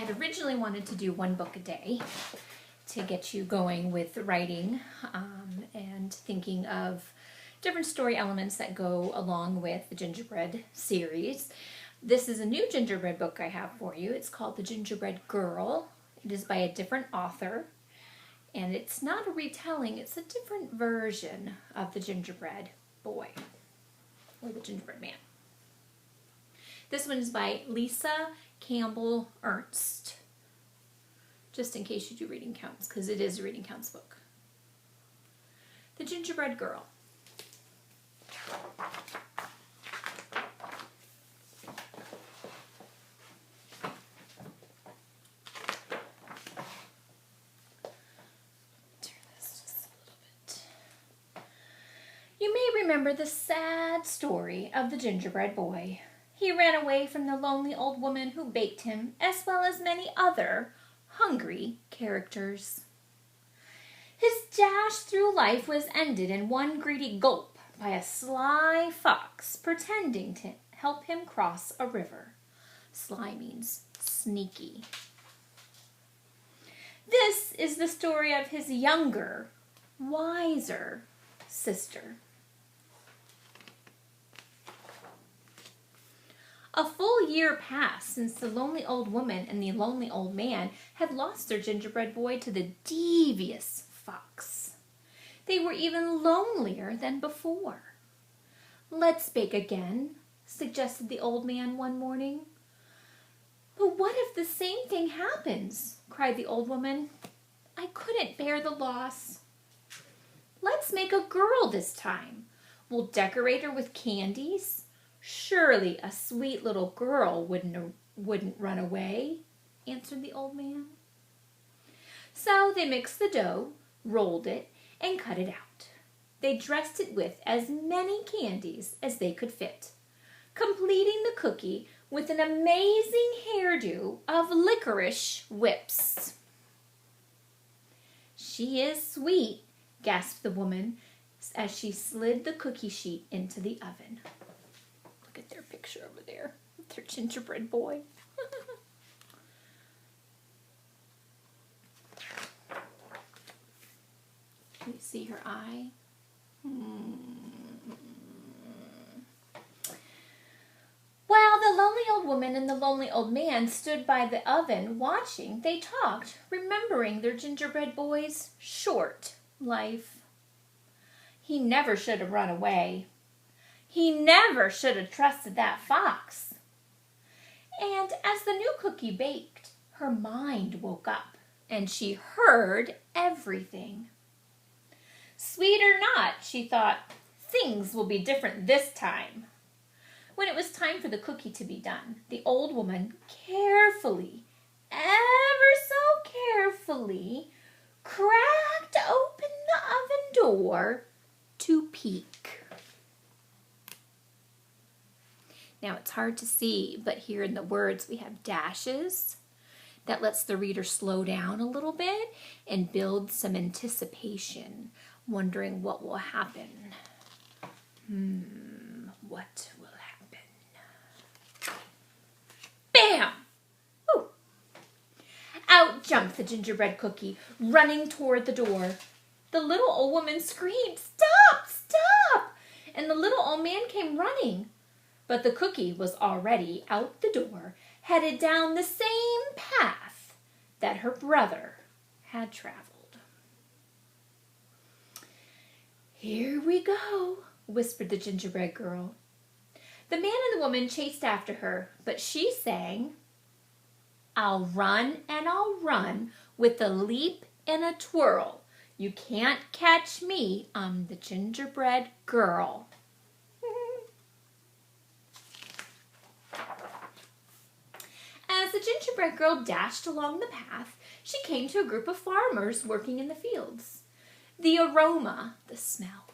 had originally wanted to do one book a day to get you going with writing and thinking of different story elements that go along with the Gingerbread series. This is a new gingerbread book I have for you. It's called The Gingerbread Girl. It is by a different author, and it's not a retelling, it's a different version of the Gingerbread Boy, or the Gingerbread Man. This one is by Lisa Campbell Ernst, just in case you do reading counts, because it is a reading counts book. The Gingerbread Girl. You may remember the sad story of the gingerbread boy. He ran away from the lonely old woman who baked him, as well as many other hungry characters. His dash through life was ended in one greedy gulp by a sly fox pretending to help him cross a river. Sly means sneaky. This is the story of his younger, wiser sister. A full year passed since the lonely old woman and the lonely old man had lost their gingerbread boy to the devious fox. They were even lonelier than before. "Let's bake again," suggested the old man one morning. "But what if the same thing happens?" cried the old woman. "I couldn't bear the loss." "Let's make a girl this time. We'll decorate her with candies. Surely a sweet little girl wouldn't run away," answered the old man. So they mixed the dough, rolled it, and cut it out. They dressed it with as many candies as they could fit, completing the cookie with an amazing hairdo of licorice whips. "She is sweet," gasped the woman as she slid the cookie sheet into the oven. Look at their picture over there with their gingerbread boy. Can you see her eye? While the lonely old woman and the lonely old man stood by the oven watching, they talked, remembering their gingerbread boy's short life. He never should have run away. He never should have trusted that fox. And as the new cookie baked, her mind woke up and she heard everything. Sweet or not, she thought, things will be different this time. When it was time for the cookie to be done, the old woman carefully, ever so carefully, cracked open the oven door to peek. Now it's hard to see, but here in the words we have dashes. That lets the reader slow down a little bit and build some anticipation, wondering what will happen. What will happen? Bam! Ooh. Out jumped the gingerbread cookie, running toward the door. The little old woman screamed, "Stop! Stop!" And the little old man came running. But the cookie was already out the door, headed down the same path that her brother had traveled. "Here we go," whispered the gingerbread girl. The man and the woman chased after her, but she sang, "I'll run and I'll run with a leap and a twirl. You can't catch me, I'm the gingerbread girl." As the gingerbread girl dashed along the path, she came to a group of farmers working in the fields. The aroma, the smell,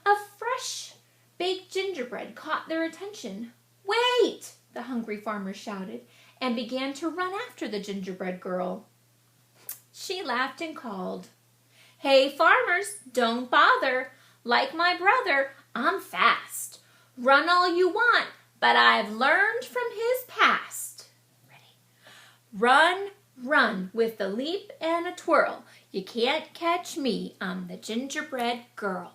of fresh baked gingerbread caught their attention. "Wait!" the hungry farmers shouted, and began to run after the gingerbread girl. She laughed and called, "Hey, farmers, don't bother. Like my brother, I'm fast. Run all you want, but I've learned from his past." Ready? Run, run with a leap and a twirl. You can't catch me, I'm the gingerbread girl.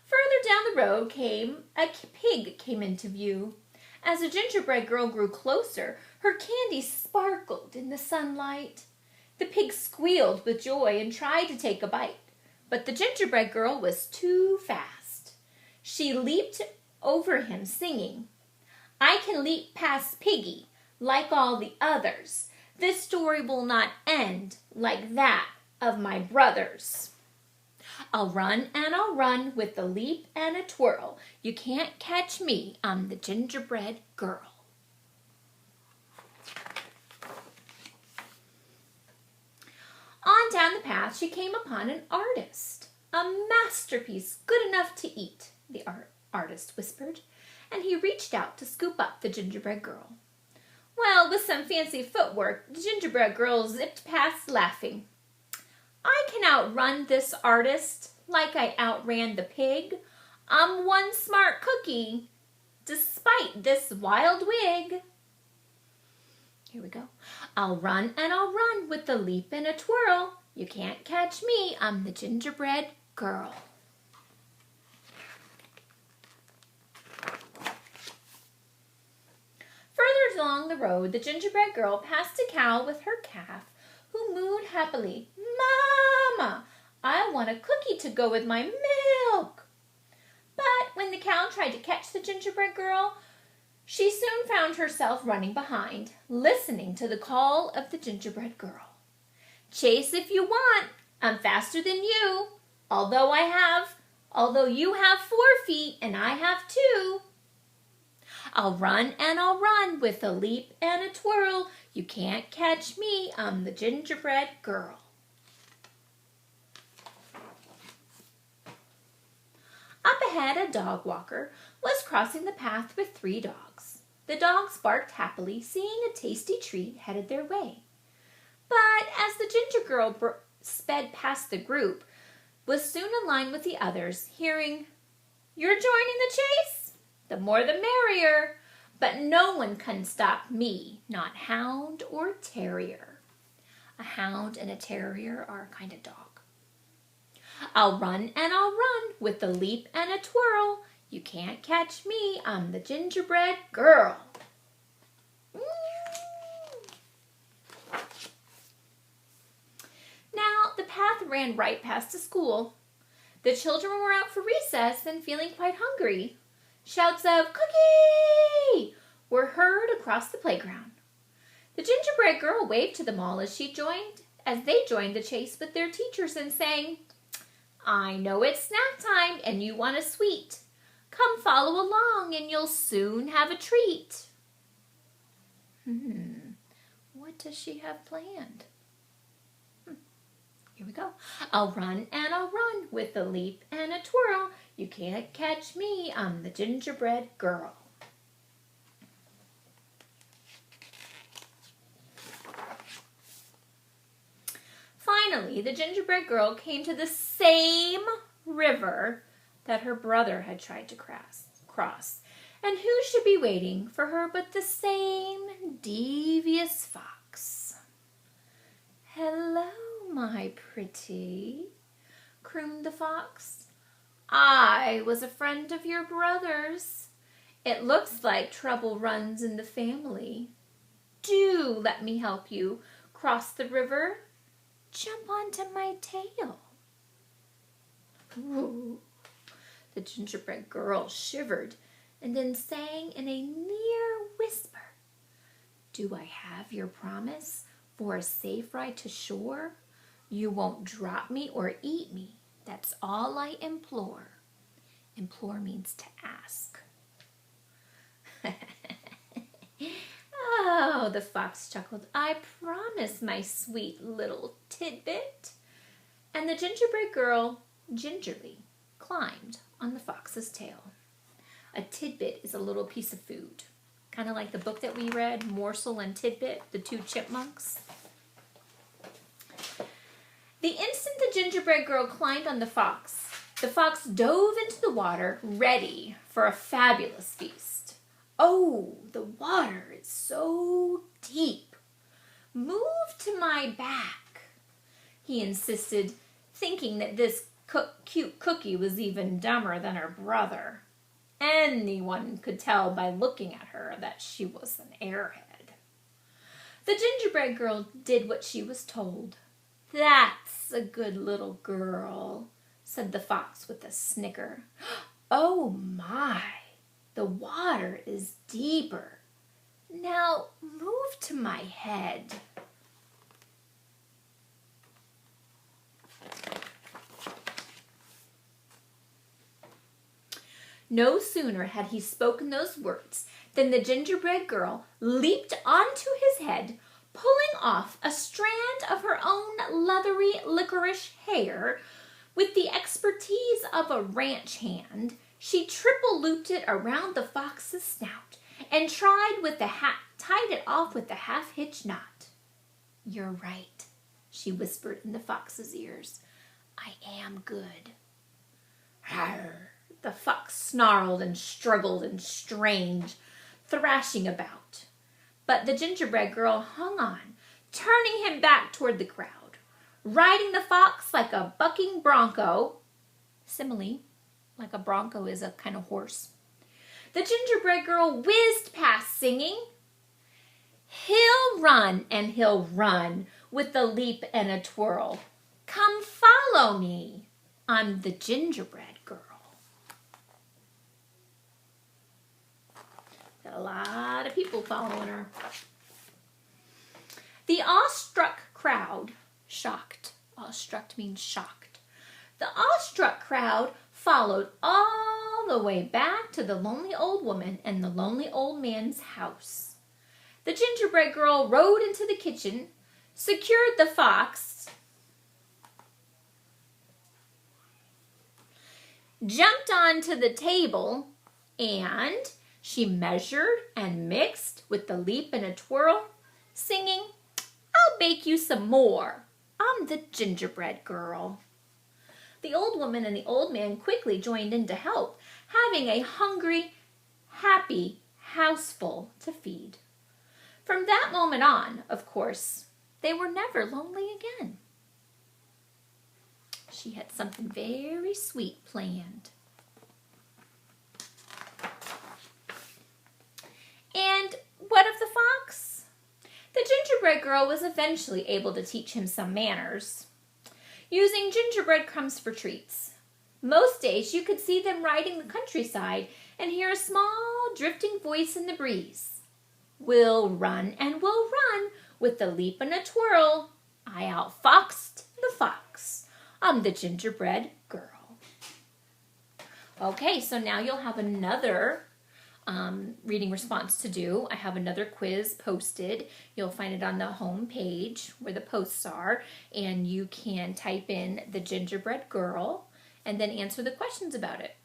Further down the road a pig came into view. As the gingerbread girl grew closer, her candy sparkled in the sunlight. The pig squealed with joy and tried to take a bite, but the gingerbread girl was too fast. She leaped over him, singing, "I can leap past Piggy like all the others. This story will not end like that of my brothers. I'll run and I'll run with a leap and a twirl. You can't catch me, I'm the gingerbread girl." On down the path she came upon an artist. "A masterpiece good enough to eat," the artist whispered, and he reached out to scoop up the gingerbread girl. Well, with some fancy footwork, the gingerbread girl zipped past laughing. "I can outrun this artist like I outran the pig. I'm one smart cookie, despite this wild wig." Here we go. "I'll run and I'll run with a leap and a twirl. You can't catch me, I'm the gingerbread girl." Further along the road, the gingerbread girl passed a cow with her calf, who mooed happily, "Mama, I want a cookie to go with my milk." But when the cow tried to catch the gingerbread girl, she soon found herself running behind, listening to the call of the gingerbread girl. "Chase if you want. I'm faster than you. Although you have 4 feet and I have 2. I'll run and I'll run with a leap and a twirl. You can't catch me, I'm the gingerbread girl." Up ahead, a dog walker was crossing the path with 3 dogs. The dogs barked happily, seeing a tasty treat headed their way. But as the ginger girl sped past the group, was soon in line with the others, hearing, "You're joining the chase? The more the merrier. But no one can stop me, not hound or terrier." A hound and a terrier are a kind of dog. "I'll run and I'll run with a leap and a twirl. You can't catch me, I'm the gingerbread girl." Now, the path ran right past a school. The children were out for recess and feeling quite hungry. Shouts of "Cookie!" were heard across the playground. The gingerbread girl waved to them all as they joined the chase with their teachers and sang, "I know it's snack time and you want a sweet. Come follow along and you'll soon have a treat." What does she have planned? Here we go. "I'll run and I'll run with a leap and a twirl. You can't catch me, I'm the gingerbread girl." Finally, the gingerbread girl came to the same river that her brother had tried to cross. And who should be waiting for her but the same devious fox. "Hello, my pretty," crooned the fox. "I was a friend of your brother's. It looks like trouble runs in the family. Do let me help you cross the river. Jump onto my tail." Ooh. The gingerbread girl shivered and then sang in a near whisper, "Do I have your promise for a safe ride to shore? You won't drop me or eat me. That's all I implore." Implore means to ask. "Oh," the fox chuckled, "I promise, my sweet little tidbit." And the gingerbread girl gingerly climbed on the fox's tail. A tidbit is a little piece of food, kind of like the book that we read, Morsel and Tidbit, the 2 chipmunks. The instant the gingerbread girl climbed on the fox, The fox dove into the water, ready for a fabulous feast. "Oh, the water is so deep. Move to my back," he insisted, thinking that this cute cookie was even dumber than her brother. Anyone could tell by looking at her that she was an airhead. The gingerbread girl did what she was told. "That's a good little girl," said the fox with a snicker. "Oh my, the water is deeper. Now move to my head." No sooner had he spoken those words than the gingerbread girl leaped onto his head, pulling off a strand of her own leathery licorice hair. With the expertise of a ranch hand, she triple-looped it around the fox's snout and tied it off with the half-hitch knot. "You're right," she whispered in the fox's ears. "I am good." Arr! The fox snarled and struggled and strained, thrashing about. But the gingerbread girl hung on, turning him back toward the crowd, riding the fox like a bucking bronco. Simile, like a bronco is a kind of horse. The gingerbread girl whizzed past singing, "He'll run and he'll run with a leap and a twirl. Come follow me. I'm the gingerbread girl." Got a lot of people following her. The awestruck crowd, awestruck means shocked. The awestruck crowd followed all the way back to the lonely old woman and the lonely old man's house. The gingerbread girl rode into the kitchen, secured the fox, jumped onto the table, and she measured and mixed with the leap and a twirl, singing, "I'll bake you some more. I'm the gingerbread girl." The old woman and the old man quickly joined in to help, having a hungry, happy houseful to feed. From that moment on, of course, they were never lonely again. She had something very sweet planned. And what of the fox? The gingerbread girl was eventually able to teach him some manners, using gingerbread crumbs for treats. Most days you could see them riding the countryside and hear a small drifting voice in the breeze. "We'll run and we'll run with a leap and a twirl. I outfoxed the fox. I'm the gingerbread girl." Okay, so now you'll have another reading response to do. I have another quiz posted. You'll find it on the home page where the posts are, and you can type in the gingerbread girl and then answer the questions about it.